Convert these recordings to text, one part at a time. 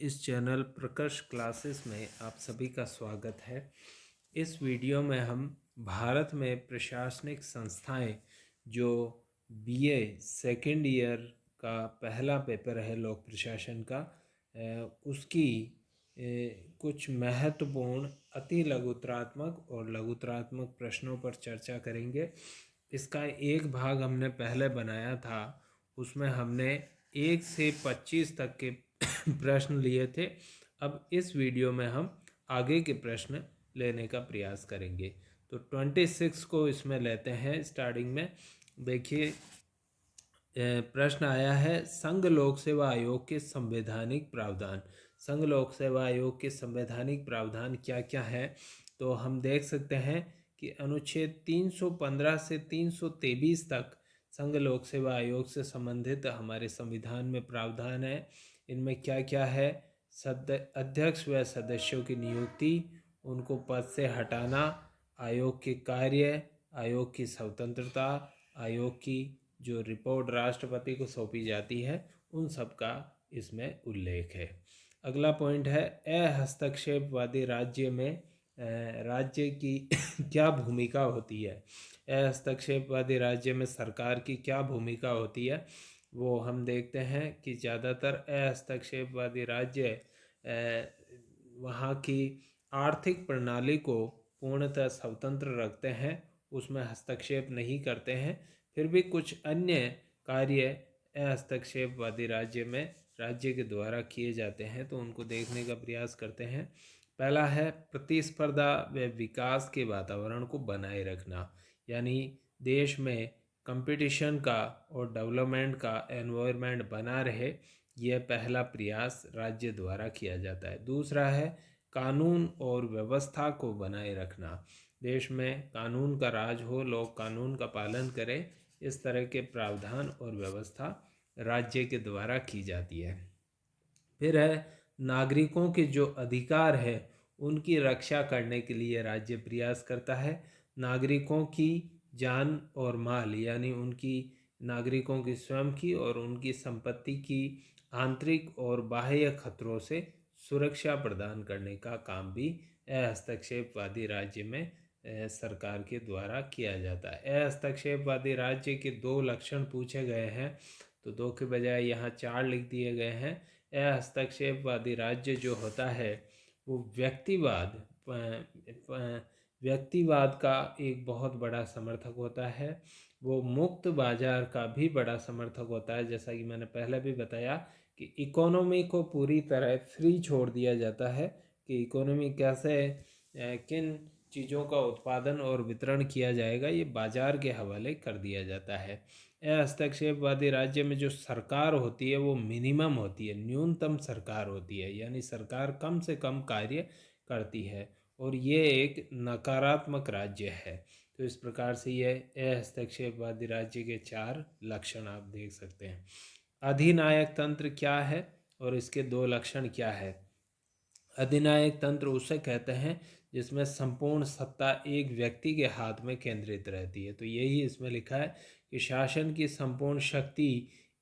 इस channel प्रकर्ष classes में आप सभी का स्वागत है। इस वीडियो में हम भारत में प्रशासनिक संस्थाएं जो बीए सेकेंड ईयर का पहला पेपर है लोक प्रशासन का, उसकी कुछ महत्वपूर्ण अति लघुतरात्मक और लघुतरात्मक प्रश्नों पर चर्चा करेंगे। इसका एक भाग हमने पहले बनाया था, उसमें हमने 1 से 25 तक के प्रश्न लिए थे। अब इस वीडियो में हम आगे के प्रश्न लेने का प्रयास करेंगे। तो 26 को इसमें लेते हैं। स्टार्टिंग में देखिए, प्रश्न आया है संघ लोक सेवा आयोग के संवैधानिक प्रावधान। संघ लोक सेवा आयोग के संवैधानिक प्रावधान क्या क्या है, तो हम देख सकते हैं कि अनुच्छेद 315 से 323 तक संघ लोक सेवा आयोग से संबंधित हमारे संविधान में प्रावधान है। इनमें क्या क्या है? अध्यक्ष व सदस्यों की नियुक्ति, उनको पद से हटाना, आयोग के कार्य, आयोग की स्वतंत्रता, आयोग की जो रिपोर्ट राष्ट्रपति को सौंपी जाती है, उन सब का इसमें उल्लेख है। अगला पॉइंट है अहस्तक्षेपवादी राज्य में राज्य की क्या भूमिका होती है। हस्तक्षेपवादी राज्य में सरकार की क्या भूमिका होती है, वो हम देखते हैं कि ज़्यादातर हस्तक्षेपवादी राज्य वहाँ की आर्थिक प्रणाली को पूर्णतः स्वतंत्र रखते हैं, उसमें हस्तक्षेप नहीं करते हैं। फिर भी कुछ अन्य कार्य हस्तक्षेपवादी राज्य में राज्य के द्वारा किए जाते हैं, तो उनको देखने का प्रयास करते हैं। पहला है प्रतिस्पर्धा व विकास के वातावरण को बनाए रखना, यानी देश में कंपटीशन का और डेवलपमेंट का एनवायरनमेंट बना रहे, यह पहला प्रयास राज्य द्वारा किया जाता है। दूसरा है कानून और व्यवस्था को बनाए रखना, देश में कानून का राज हो, लोग कानून का पालन करें, इस तरह के प्रावधान और व्यवस्था राज्य के द्वारा की जाती है। फिर है नागरिकों के जो अधिकार है उनकी रक्षा करने के लिए राज्य प्रयास करता है। नागरिकों की जान और माल, यानी उनकी नागरिकों की स्वयं की और उनकी संपत्ति की आंतरिक और बाह्य खतरों से सुरक्षा प्रदान करने का काम भी हस्तक्षेपवादी राज्य में सरकार के द्वारा किया जाता है। हस्तक्षेपवादी राज्य के 2 लक्षण पूछे गए हैं, तो 2 के बजाय यहाँ 4 लिख दिए गए हैं। हस्तक्षेपवादी राज्य जो होता है वो व्यक्तिवाद का एक बहुत बड़ा समर्थक होता है। वो मुक्त बाजार का भी बड़ा समर्थक होता है। जैसा कि मैंने पहले भी बताया कि इकोनॉमी को पूरी तरह फ्री छोड़ दिया जाता है कि इकोनॉमी कैसे किन चीज़ों का उत्पादन और वितरण किया जाएगा, ये बाजार के हवाले कर दिया जाता है। हस्तक्षेपवादी राज्य में जो सरकार होती है वो मिनिमम होती है, न्यूनतम सरकार होती है, यानी सरकार कम से कम कार्य करती है और ये एक नकारात्मक राज्य है। तो इस प्रकार से ये हस्तक्षेपवादी राज्य के 4 लक्षण आप देख सकते हैं। अधिनायक तंत्र क्या है और इसके 2 लक्षण क्या है। अधिनायक तंत्र उसे कहते हैं जिसमें संपूर्ण सत्ता एक व्यक्ति के हाथ में केंद्रित रहती है। तो यही इसमें लिखा है कि शासन की संपूर्ण शक्ति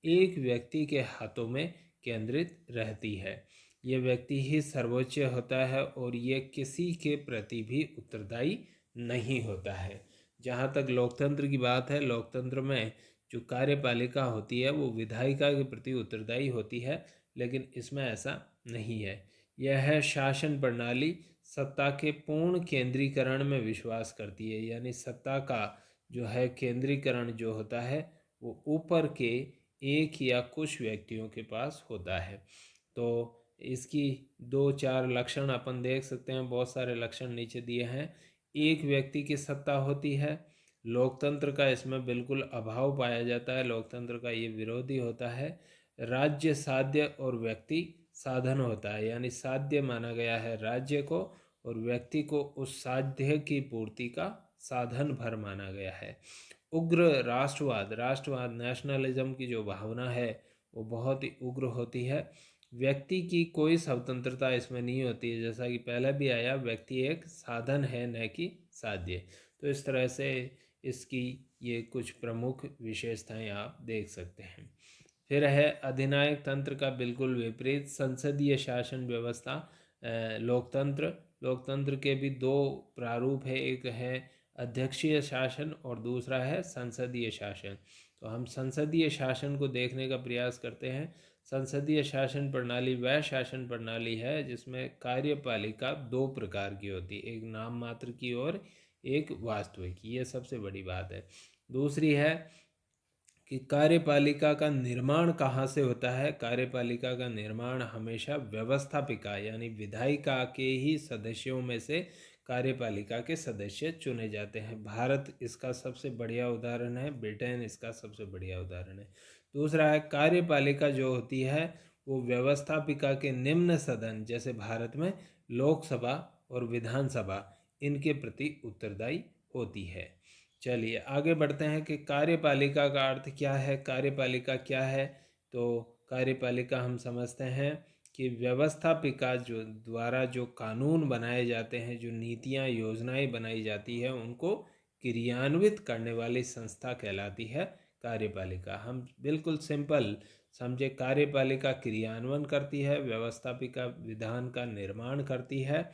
एक व्यक्ति के हाथों में केंद्रित रहती है। यह व्यक्ति ही सर्वोच्च होता है और यह किसी के प्रति भी उत्तरदायी नहीं होता है। जहाँ तक लोकतंत्र की बात है, लोकतंत्र में जो कार्यपालिका होती है वो विधायिका के प्रति उत्तरदायी होती है, लेकिन इसमें ऐसा नहीं है। यह है शासन प्रणाली सत्ता के पूर्ण केंद्रीकरण में विश्वास करती है, यानी सत्ता का जो है केंद्रीकरण जो होता है वो ऊपर के एक या कुछ व्यक्तियों के पास होता है। तो इसकी 2-4 लक्षण अपन देख सकते हैं, बहुत सारे लक्षण नीचे दिए हैं। एक व्यक्ति की सत्ता होती है। लोकतंत्र का इसमें बिल्कुल अभाव पाया जाता है, लोकतंत्र का ये विरोधी होता है। राज्य साध्य और व्यक्ति साधन होता है, यानी साध्य माना गया है राज्य को और व्यक्ति को उस साध्य की पूर्ति का साधन भर माना गया है। उग्र राष्ट्रवाद नेशनलिज्म की जो भावना है वो बहुत ही उग्र होती है। व्यक्ति की कोई स्वतंत्रता इसमें नहीं होती है, जैसा कि पहले भी आया, व्यक्ति एक साधन है न कि साध्य। तो इस तरह से इसकी ये कुछ प्रमुख विशेषताएं आप देख सकते हैं। फिर है अधिनायक तंत्र का बिल्कुल विपरीत संसदीय शासन व्यवस्था। लोकतंत्र, लोकतंत्र के भी दो प्रारूप है, एक है अध्यक्षीय शासन और दूसरा है संसदीय शासन। तो हम संसदीय शासन को देखने का प्रयास करते हैं। संसदीय शासन प्रणाली वह शासन प्रणाली है जिसमें कार्यपालिका दो प्रकार की होती है, एक नाम मात्र की और एक वास्तविक। ये सबसे बड़ी बात है। दूसरी है कि कार्यपालिका का निर्माण कहाँ से होता है। कार्यपालिका का निर्माण हमेशा व्यवस्थापिका यानी विधायिका के ही सदस्यों में से कार्यपालिका के सदस्य चुने जाते हैं। भारत इसका सबसे बढ़िया उदाहरण है, ब्रिटेन इसका सबसे बढ़िया उदाहरण है। दूसरा है कार्यपालिका जो होती है वो व्यवस्थापिका के निम्न सदन जैसे भारत में लोकसभा और विधानसभा इनके प्रति उत्तरदायी होती है। चलिए आगे बढ़ते हैं कि कार्यपालिका का अर्थ क्या है। कार्यपालिका क्या है? तो कार्यपालिका हम समझते हैं कि व्यवस्थापिका जो द्वारा जो कानून बनाए जाते हैं, जो नीतियां योजनाएं बनाई जाती है, उनको क्रियान्वित करने वाली संस्था कहलाती है कार्यपालिका। हम बिल्कुल सिंपल समझे, कार्यपालिका क्रियान्वयन करती है, व्यवस्थापिका विधान का निर्माण करती है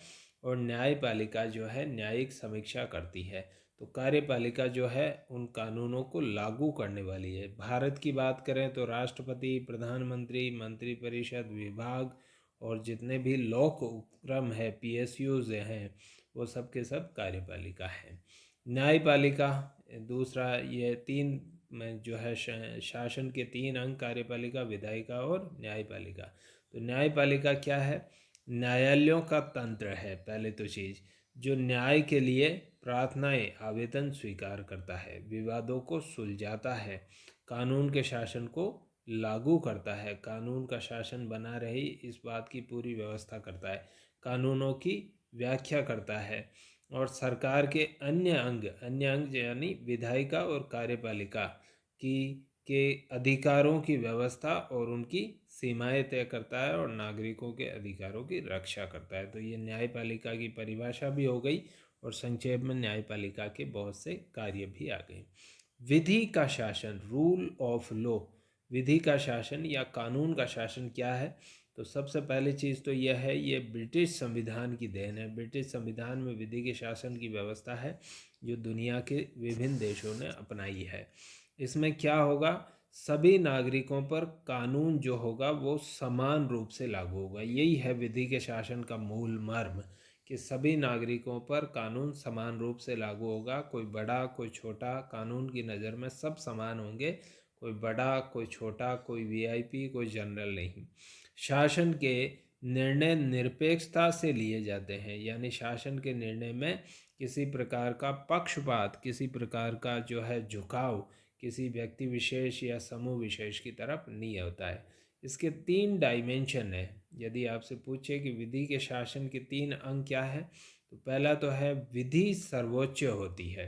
और न्यायपालिका जो है न्यायिक समीक्षा करती है। तो कार्यपालिका जो है उन कानूनों को लागू करने वाली है। भारत की बात करें तो राष्ट्रपति, प्रधानमंत्री, मंत्रिपरिषद, विभाग और जितने भी लोक उपक्रम है, पीएसयूज हैं, वो सब के सब कार्यपालिका है। न्यायपालिका दूसरा, ये तीन में जो है शासन के तीन अंग कार्यपालिका, विधायिका और न्यायपालिका। तो न्यायपालिका क्या है? न्यायालयों का तंत्र है पहले तो चीज़, जो न्याय के लिए प्रार्थनाएं आवेदन स्वीकार करता है, विवादों को सुलझाता है, कानून के शासन को लागू करता है, कानून का शासन बना रहे इस बात की पूरी व्यवस्था करता है, कानूनों की व्याख्या करता है और सरकार के अन्य अंग यानी विधायिका और कार्यपालिका की के अधिकारों की व्यवस्था और उनकी सीमाएं तय करता है और नागरिकों के अधिकारों की रक्षा करता है। तो ये न्यायपालिका की परिभाषा भी हो गई और संक्षेप में न्यायपालिका के बहुत से कार्य भी आ गए। विधि का शासन, रूल ऑफ लॉ, विधि का शासन या कानून का शासन क्या है? तो सबसे पहली चीज़ तो यह है, ये ब्रिटिश संविधान की देन है। ब्रिटिश संविधान में विधि के शासन की व्यवस्था है जो दुनिया के विभिन्न देशों ने अपनाई है। इसमें क्या होगा? सभी नागरिकों पर कानून जो होगा वो समान रूप से लागू होगा। यही है विधि के शासन का मूल मर्म, कि सभी नागरिकों पर कानून समान रूप से लागू होगा। कोई बड़ा कोई छोटा, कानून की नज़र में सब समान होंगे, कोई बड़ा कोई छोटा, कोई वीआईपी कोई जनरल नहीं। शासन के निर्णय निरपेक्षता से लिए जाते हैं, यानी शासन के निर्णय में किसी प्रकार का पक्षपात, किसी प्रकार का जो है झुकाव किसी व्यक्ति विशेष या समूह विशेष की तरफ नहीं होता है। इसके तीन डायमेंशन है। यदि आपसे पूछे कि विधि के शासन के तीन अंग क्या है, तो पहला तो है विधि सर्वोच्च होती है,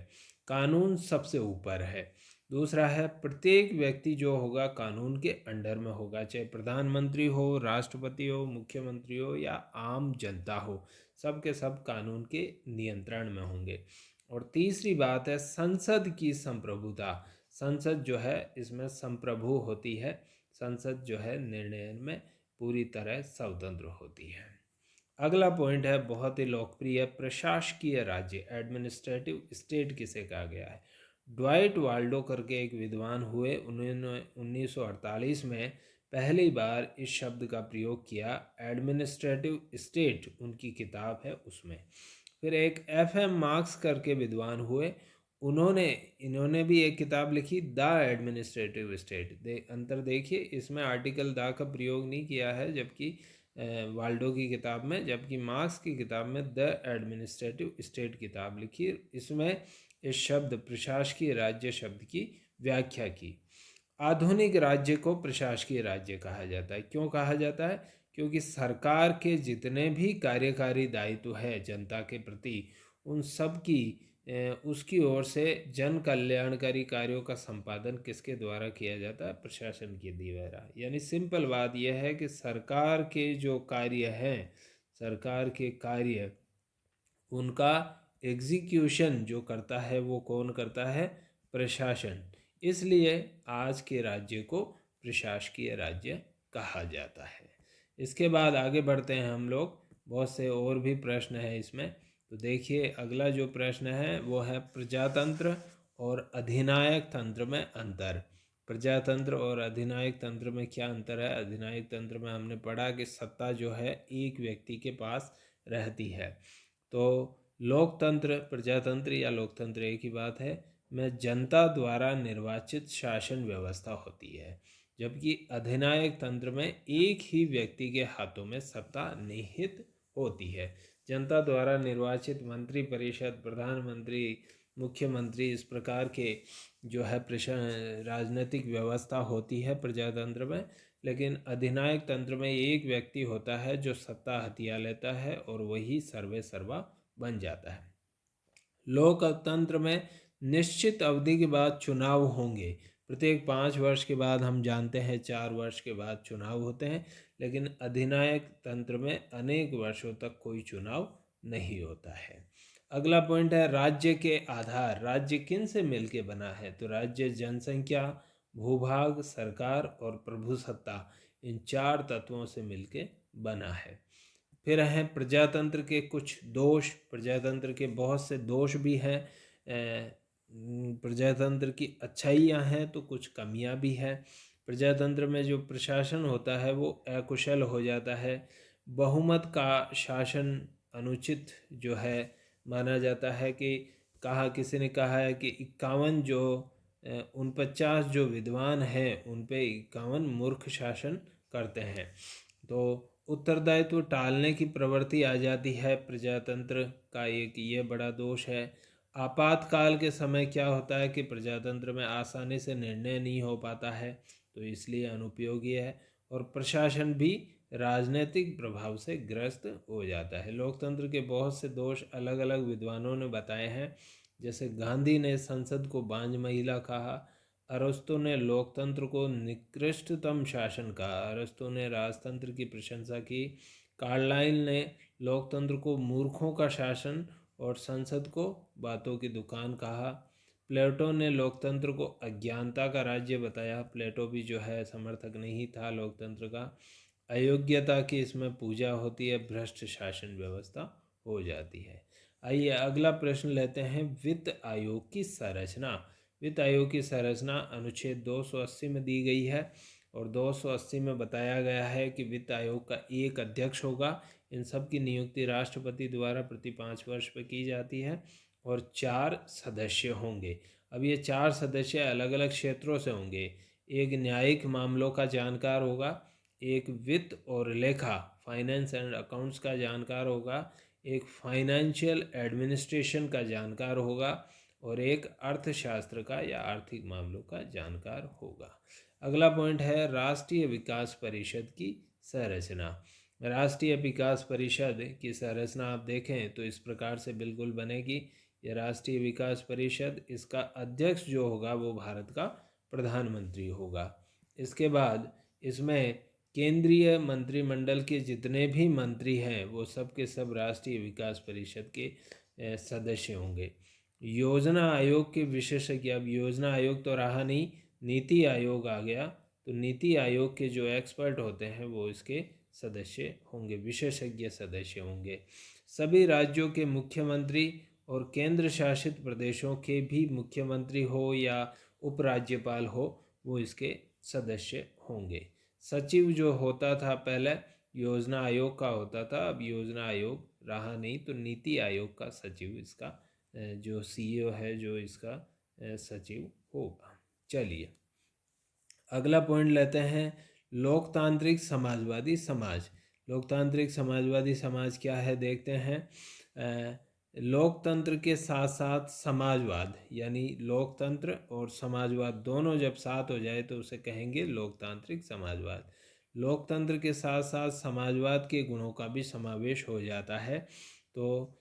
कानून सबसे ऊपर है। दूसरा है प्रत्येक व्यक्ति जो होगा कानून के अंडर में होगा, चाहे प्रधानमंत्री हो, राष्ट्रपति हो, मुख्यमंत्री हो या आम जनता हो, सब के सब कानून के नियंत्रण में होंगे। और तीसरी बात है संसद की संप्रभुता। संसद जो है इसमें संप्रभु होती है, संसद जो है निर्णय में पूरी तरह स्वतंत्र होती है। अगला पॉइंट है बहुत ही लोकप्रिय, प्रशासकीय राज्य, एडमिनिस्ट्रेटिव स्टेट किसे कहा गया है। ड्वाइट वाल्डो करके एक विद्वान हुए, उन्होंने 1948 में पहली बार इस शब्द का प्रयोग किया। एडमिनिस्ट्रेटिव स्टेट उनकी किताब है उसमें। फिर एक FM मार्क्स करके विद्वान हुए, इन्होंने भी एक किताब लिखी, द एडमिनिस्ट्रेटिव स्टेट। अंतर देखिए, इसमें आर्टिकल द का प्रयोग नहीं किया है जबकि वाल्डो की किताब में, जबकि मार्क्स की किताब में द एडमिनिस्ट्रेटिव स्टेट किताब लिखी। इसमें इस शब्द प्रशासकीय राज्य शब्द की व्याख्या की। आधुनिक राज्य को प्रशासकीय राज्य कहा जाता है। क्यों कहा जाता है? क्योंकि सरकार के जितने भी कार्यकारी दायित्व है जनता के प्रति, उन सब की उसकी ओर से जन कल्याणकारी कार्यों का संपादन किसके द्वारा किया जाता है? प्रशासन के द्वारा। यानी सिंपल बात यह है कि सरकार के जो कार्य हैं, सरकार के कार्य उनका एग्जीक्यूशन जो करता है वो कौन करता है? प्रशासन। इसलिए आज के राज्य को प्रशासकीय राज्य कहा जाता है। इसके बाद आगे बढ़ते हैं हम लोग, बहुत से और भी प्रश्न हैं इसमें। तो देखिए अगला जो प्रश्न है वो है प्रजातंत्र और अधिनायक तंत्र में अंतर। प्रजातंत्र और अधिनायक तंत्र में क्या अंतर है? अधिनायक तंत्र में हमने पढ़ा कि सत्ता जो है एक व्यक्ति के पास रहती है। तो लोकतंत्र, प्रजातंत्र या लोकतंत्र एक ही बात है, में जनता द्वारा निर्वाचित शासन व्यवस्था होती है, जबकि अधिनायक तंत्र में एक ही व्यक्ति के हाथों में सत्ता निहित होती है। जनता द्वारा निर्वाचित मंत्री परिषद, प्रधानमंत्री, मुख्यमंत्री, इस प्रकार के जो है राजनीतिक व्यवस्था होती है प्रजातंत्र में। लेकिन अधिनायक तंत्र में एक व्यक्ति होता है जो सत्ता हथिया लेता है और वही सर्वे सर्वा बन जाता है। लोकतंत्र में निश्चित अवधि के बाद चुनाव होंगे। प्रत्येक 5 वर्ष के बाद, हम जानते हैं 4 वर्ष के बाद चुनाव होते हैं, लेकिन अधिनायक तंत्र में अनेक वर्षों तक कोई चुनाव नहीं होता है। अगला पॉइंट है राज्य के आधार। राज्य किन से मिलके बना है? तो राज्य जनसंख्या, भूभाग, सरकार और प्रभुसत्ता, इन 4 तत्वों से मिलके बना है। फिर हैं प्रजातंत्र के कुछ दोष। प्रजातंत्र के बहुत से दोष भी हैं। प्रजातंत्र की अच्छाइयाँ हैं तो कुछ कमियाँ भी हैं। प्रजातंत्र में जो प्रशासन होता है वो अकुशल हो जाता है। बहुमत का शासन अनुचित जो है माना जाता है। कि किसी ने कहा है कि 51 जो 49 जो विद्वान हैं उन पे 51 मूर्ख शासन करते हैं। तो उत्तरदायित्व टालने की प्रवृत्ति आ जाती है। प्रजातंत्र का एक ये बड़ा दोष है। आपातकाल के समय क्या होता है कि प्रजातंत्र में आसानी से निर्णय नहीं हो पाता है, तो इसलिए अनुपयोगी है। और प्रशासन भी राजनीतिक प्रभाव से ग्रस्त हो जाता है। लोकतंत्र के बहुत से दोष अलग अलग विद्वानों ने बताए हैं। जैसे गांधी ने संसद को बांझ महिला कहा, अरस्तु ने लोकतंत्र को निकृष्टतम शासन कहा, अरस्तु ने राजतंत्र की प्रशंसा की, कार्लाइल ने लोकतंत्र को मूर्खों का शासन और संसद को बातों की दुकान कहा, प्लेटो ने लोकतंत्र को अज्ञानता का राज्य बताया। प्लेटो भी जो है समर्थक नहीं था लोकतंत्र का। अयोग्यता की इसमें पूजा होती है, भ्रष्ट शासन व्यवस्था हो जाती है। आइए अगला प्रश्न लेते हैं, वित्त आयोग की संरचना। वित्त आयोग की संरचना अनुच्छेद 280 में दी गई है और 280 में बताया गया है कि वित्त आयोग का एक अध्यक्ष होगा। इन सब की नियुक्ति राष्ट्रपति द्वारा प्रति 5 वर्ष पर की जाती है और 4 सदस्य होंगे। अब ये 4 सदस्य अलग अलग क्षेत्रों से होंगे। एक न्यायिक मामलों का जानकार होगा, एक वित्त और लेखा, फाइनेंस एंड अकाउंट्स का जानकार होगा, एक फाइनेंशियल एडमिनिस्ट्रेशन का जानकार होगा और एक अर्थशास्त्र का या आर्थिक मामलों का जानकार होगा। अगला पॉइंट है राष्ट्रीय विकास परिषद की संरचना। राष्ट्रीय विकास परिषद की संरचना आप देखें तो इस प्रकार से बिल्कुल बनेगी। यह राष्ट्रीय विकास परिषद, इसका अध्यक्ष जो होगा वो भारत का प्रधानमंत्री होगा। इसके बाद इसमें केंद्रीय मंत्रिमंडल के जितने भी मंत्री हैं वो सब के सब राष्ट्रीय विकास परिषद के सदस्य होंगे। योजना आयोग के विशेषज्ञ, अब योजना आयोग तो रहा नहीं, नीति आयोग आ गया, तो नीति आयोग के जो एक्सपर्ट होते हैं वो इसके सदस्य होंगे, विशेषज्ञ सदस्य होंगे। सभी राज्यों के मुख्यमंत्री और केंद्र शासित प्रदेशों के भी मुख्यमंत्री हो या उपराज्यपाल हो वो इसके सदस्य होंगे। सचिव जो होता था पहले योजना आयोग का होता था, अब योजना आयोग रहा नहीं, तो नीति आयोग का सचिव इसका जो सीईओ है जो इसका सचिव होगा। चलिए अगला पॉइंट लेते हैं, लोकतांत्रिक समाजवादी समाज। लोकतांत्रिक समाजवादी समाज क्या है देखते हैं। लोकतंत्र के साथ साथ समाजवाद, यानी लोकतंत्र और समाजवाद दोनों जब साथ हो जाए तो उसे कहेंगे लोकतांत्रिक समाजवाद। लोकतंत्र के साथ साथ समाजवाद के गुणों का भी समावेश हो जाता है। तो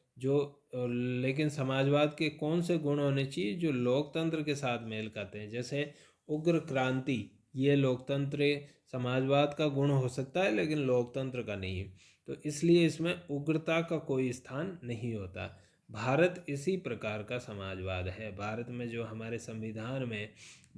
लेकिन समाजवाद के कौन से गुण होने चाहिए जो लोकतंत्र के साथ मेल खाते हैं? जैसे उग्र क्रांति, ये लोकतंत्र समाजवाद का गुण हो सकता है लेकिन लोकतंत्र का नहीं है, तो इसलिए इसमें उग्रता का कोई स्थान नहीं होता। भारत इसी प्रकार का समाजवाद है। भारत में जो हमारे संविधान में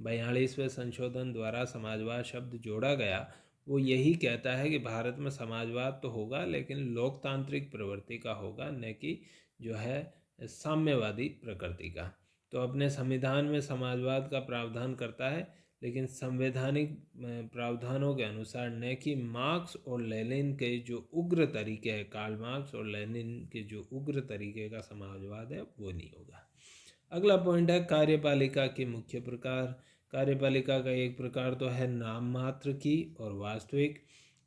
42वें संशोधन द्वारा समाजवाद शब्द जोड़ा गया, वो यही कहता है कि भारत में समाजवाद तो होगा लेकिन लोकतांत्रिक प्रवृत्ति का होगा, न कि जो है साम्यवादी प्रकृति का। तो अपने संविधान में समाजवाद का प्रावधान करता है, लेकिन संवैधानिक प्रावधानों के अनुसार, न कि मार्क्स और लेनिन के जो उग्र तरीके हैं, कार्ल मार्क्स और लेनिन के जो उग्र तरीके का समाजवाद है वो नहीं होगा। अगला पॉइंट है कार्यपालिका के मुख्य प्रकार। कार्यपालिका का एक प्रकार तो है नाम मात्र की और वास्तविक,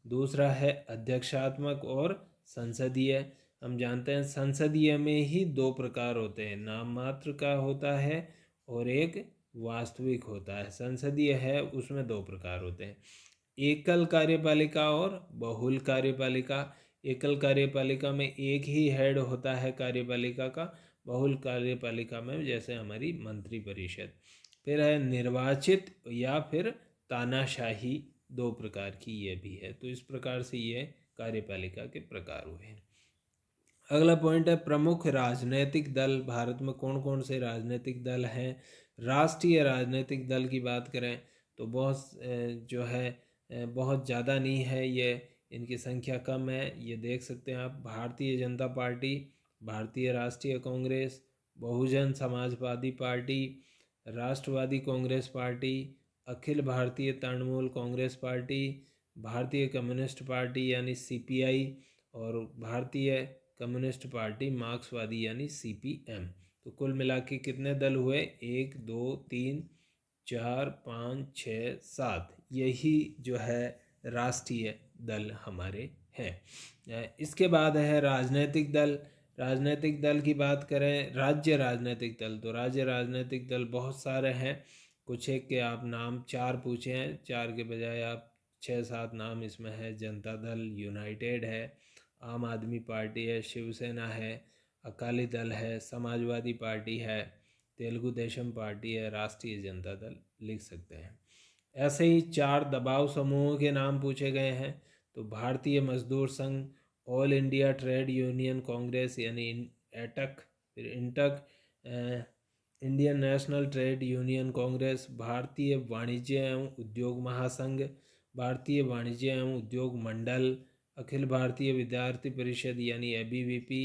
दूसरा है अध्यक्षात्मक और संसदीय। हम जानते हैं संसदीय में ही दो प्रकार होते हैं, नाम मात्र का होता है और एक वास्तविक होता है। संसदीय है उसमें दो प्रकार होते हैं, एकल कार्यपालिका और बहुल कार्यपालिका। एकल कार्यपालिका में एक ही हेड होता है कार्यपालिका का, बहुल कार्यपालिका में जैसे हमारी मंत्री परिषद। फिर है निर्वाचित या फिर तानाशाही, दो प्रकार की ये भी है। तो इस प्रकार से ये कार्यपालिका के प्रकार हुए। अगला पॉइंट है प्रमुख राजनीतिक दल। भारत में कौन कौन से राजनीतिक दल हैं? राष्ट्रीय राजनीतिक दल की बात करें तो बहुत जो है बहुत ज़्यादा नहीं है, ये इनकी संख्या कम है। ये देख सकते हैं आप, भारतीय जनता पार्टी, भारतीय राष्ट्रीय कांग्रेस, बहुजन समाजवादी पार्टी, राष्ट्रवादी कांग्रेस पार्टी, अखिल भारतीय तृणमूल कांग्रेस पार्टी, भारतीय कम्युनिस्ट पार्टी यानी सीपीआई, और भारतीय कम्युनिस्ट पार्टी मार्क्सवादी यानी सीपीएम। तो कुल मिला के कितने दल हुए? 1 2 3 4 5 6 7, यही जो है राष्ट्रीय दल हमारे हैं। इसके बाद है राजनीतिक दल। राजनीतिक दल की बात करें, राज्य राजनीतिक दल, तो राज्य राजनीतिक दल बहुत सारे हैं। कुछ एक के आप नाम 4 पूछे हैं, 4 के बजाय आप 6-7 नाम इसमें है। जनता दल, यूनाइटेड है, आम आदमी पार्टी है, शिवसेना है, अकाली दल है, समाजवादी पार्टी है, तेलुगु देशम पार्टी है, राष्ट्रीय जनता दल लिख सकते हैं। ऐसे ही 4 दबाव समूहों के नाम पूछे गए हैं, तो भारतीय मजदूर संघ, all India trade union Congress यानी एटक, फिर INTUC, Indian national trade union Congress, भारतीय वाणिज्य एवं उद्योग महासंघ, भारतीय वाणिज्य एवं उद्योग मंडल, अखिल भारतीय विद्यार्थी परिषद यानी एबीवीपी,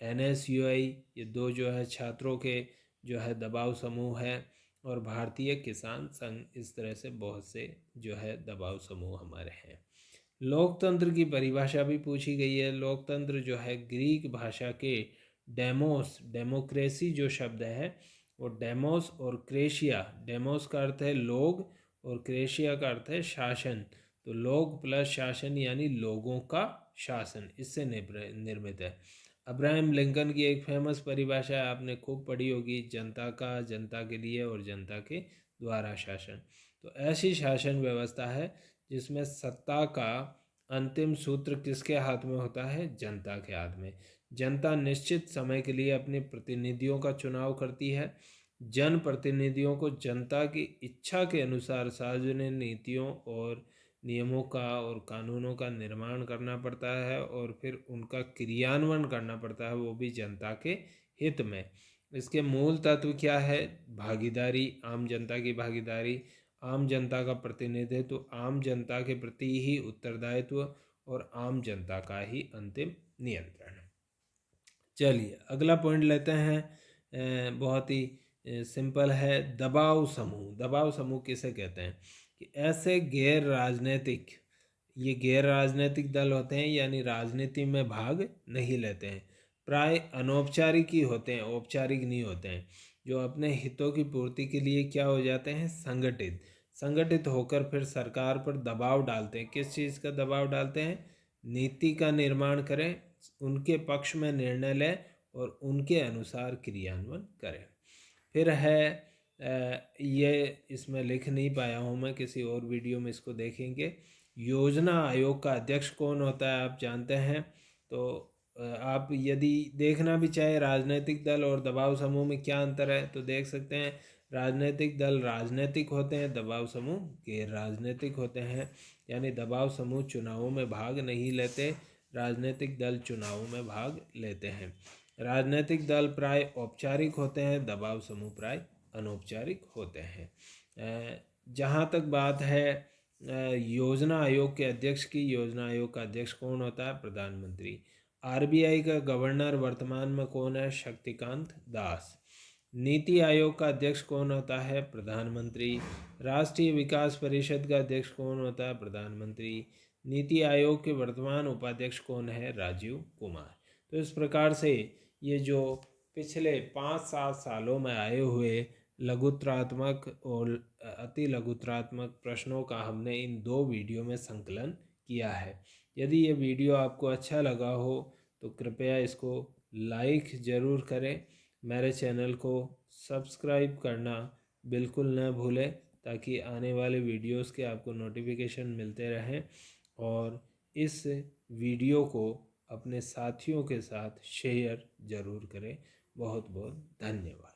एनएसयूआई, ये दो जो है छात्रों के जो है दबाव समूह है, और भारतीय किसान संघ। इस तरह से बहुत से जो है दबाव समूह हमारे हैं। लोकतंत्र की परिभाषा भी पूछी गई है। लोकतंत्र जो है ग्रीक भाषा के डेमोस, डेमोक्रेसी जो शब्द है वो डेमोस और क्रेशिया, डेमोस का अर्थ है लोग और क्रेशिया का अर्थ है शासन। तो लोग प्लस शासन यानी लोगों का शासन, इससे निर्मित है। अब्राहम लिंकन की एक फेमस परिभाषा है, आपने खूब पढ़ी होगी, जनता का, जनता के लिए और जनता के द्वारा शासन। तो ऐसी शासन व्यवस्था है जिसमें सत्ता का अंतिम सूत्र किसके हाथ में होता है? जनता के हाथ में। जनता निश्चित समय के लिए अपने प्रतिनिधियों का चुनाव करती है। जन प्रतिनिधियों को जनता की इच्छा के अनुसार सार्वजनिक नीतियों और नियमों का और कानूनों का निर्माण करना पड़ता है और फिर उनका क्रियान्वयन करना पड़ता है, वो भी जनता के हित में। इसके मूल तत्व क्या है? भागीदारी, आम जनता की भागीदारी, आम जनता का प्रतिनिधित्व, आम जनता के प्रति ही उत्तरदायित्व और आम जनता का ही अंतिम नियंत्रण। चलिए अगला पॉइंट लेते हैं, बहुत ही सिंपल है, दबाव समूह। दबाव समूह किसे कहते हैं? कि ऐसे गैर राजनीतिक, ये गैर राजनीतिक दल होते हैं यानी राजनीति में भाग नहीं लेते हैं, प्राय अनौपचारिक ही होते हैं, औपचारिक नहीं होते हैं, जो अपने हितों की पूर्ति के लिए क्या हो जाते हैं? संगठित। संगठित होकर फिर सरकार पर दबाव डालते हैं। किस चीज़ का दबाव डालते हैं? नीति का निर्माण करें, उनके पक्ष में निर्णय लें और उनके अनुसार क्रियान्वयन करें। फिर है ये इसमें लिख नहीं पाया हूँ मैं, किसी और वीडियो में इसको देखेंगे। योजना आयोग का अध्यक्ष कौन होता है आप जानते हैं? तो आप यदि देखना भी चाहे राजनीतिक दल और दबाव समूह में क्या अंतर है तो देख सकते हैं। राजनीतिक दल राजनीतिक होते हैं, दबाव समूह गैर राजनीतिक होते हैं। यानी दबाव समूह चुनावों में भाग नहीं लेते, राजनीतिक दल चुनावों में भाग लेते हैं। राजनीतिक दल प्राय औपचारिक होते हैं, दबाव समूह प्राय अनौपचारिक होते हैं। जहाँ तक बात है योजना आयोग के अध्यक्ष की, योजना आयोग का अध्यक्ष कौन होता है? प्रधानमंत्री। आरबीआई का गवर्नर वर्तमान में कौन है? शक्तिकांत दास। नीति आयोग का अध्यक्ष कौन होता है? प्रधानमंत्री। राष्ट्रीय विकास परिषद का अध्यक्ष कौन होता है? प्रधानमंत्री। नीति आयोग के वर्तमान उपाध्यक्ष कौन है? राजीव कुमार। तो इस प्रकार से ये जो पिछले 5-7 सालों में आए हुए लघुत्रात्मक और अति लघुत्रात्मक प्रश्नों का हमने इन 2 वीडियो में संकलन किया है। यदि ये वीडियो आपको अच्छा लगा हो तो कृपया इसको लाइक ज़रूर करें। मेरे चैनल को सब्सक्राइब करना बिल्कुल न भूलें ताकि आने वाले वीडियोस के आपको नोटिफिकेशन मिलते रहें। और इस वीडियो को अपने साथियों के साथ शेयर ज़रूर करें। बहुत बहुत धन्यवाद।